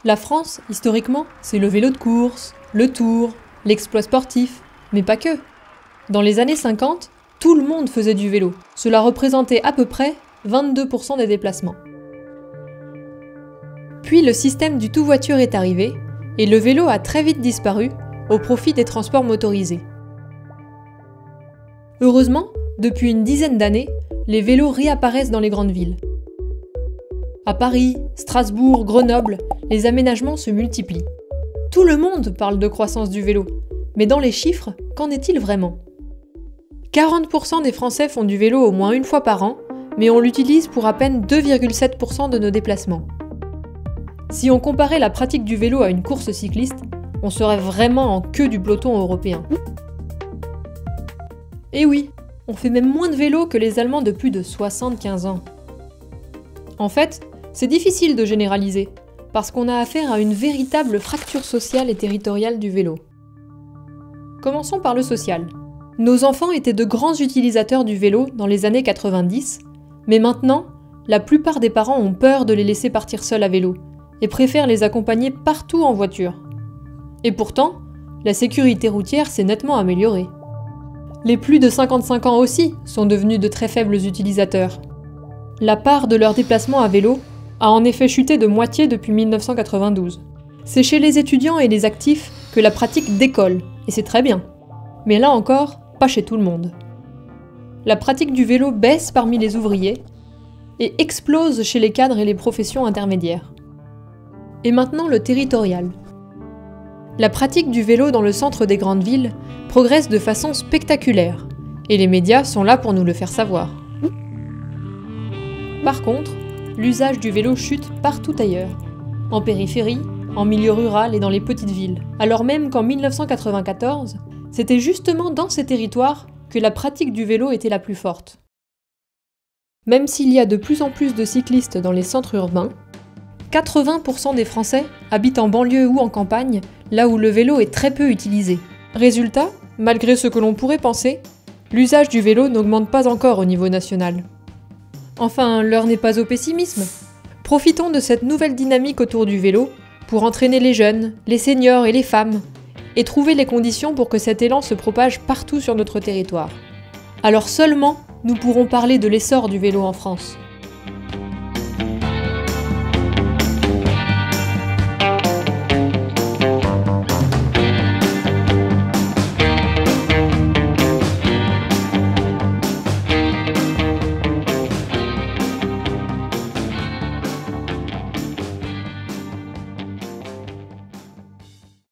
La France, historiquement, c'est le vélo de course, le tour, l'exploit sportif, mais pas que. Dans les années 50, tout le monde faisait du vélo. Cela représentait à peu près 22% des déplacements. Puis le système du tout-voiture est arrivé, et le vélo a très vite disparu au profit des transports motorisés. Heureusement, depuis une dizaine d'années, les vélos réapparaissent dans les grandes villes. À Paris, Strasbourg, Grenoble, les aménagements se multiplient. Tout le monde parle de croissance du vélo, mais dans les chiffres, qu'en est-il vraiment ? 40% des Français font du vélo au moins une fois par an, mais on l'utilise pour à peine 2,7% de nos déplacements. Si on comparait la pratique du vélo à une course cycliste, on serait vraiment en queue du peloton européen. Et oui, on fait même moins de vélo que les Allemands de plus de 75 ans. En fait, c'est difficile de généraliser, parce qu'on a affaire à une véritable fracture sociale et territoriale du vélo. Commençons par le social. Nos enfants étaient de grands utilisateurs du vélo dans les années 90, mais maintenant, la plupart des parents ont peur de les laisser partir seuls à vélo, et préfèrent les accompagner partout en voiture. Et pourtant, la sécurité routière s'est nettement améliorée. Les plus de 55 ans aussi sont devenus de très faibles utilisateurs. La part de leurs déplacements à vélo a en effet chuté de moitié depuis 1992. C'est chez les étudiants et les actifs que la pratique décolle, et c'est très bien. Mais là encore, pas chez tout le monde. La pratique du vélo baisse parmi les ouvriers et explose chez les cadres et les professions intermédiaires. Et maintenant le territorial. La pratique du vélo dans le centre des grandes villes progresse de façon spectaculaire, et les médias sont là pour nous le faire savoir. Par contre, l'usage du vélo chute partout ailleurs, en périphérie, en milieu rural et dans les petites villes, alors même qu'en 1994, c'était justement dans ces territoires que la pratique du vélo était la plus forte. Même s'il y a de plus en plus de cyclistes dans les centres urbains, 80% des Français habitent en banlieue ou en campagne, là où le vélo est très peu utilisé. Résultat, malgré ce que l'on pourrait penser, l'usage du vélo n'augmente pas encore au niveau national. Enfin, l'heure n'est pas au pessimisme. Profitons de cette nouvelle dynamique autour du vélo pour entraîner les jeunes, les seniors et les femmes, et trouver les conditions pour que cet élan se propage partout sur notre territoire. Alors seulement, nous pourrons parler de l'essor du vélo en France.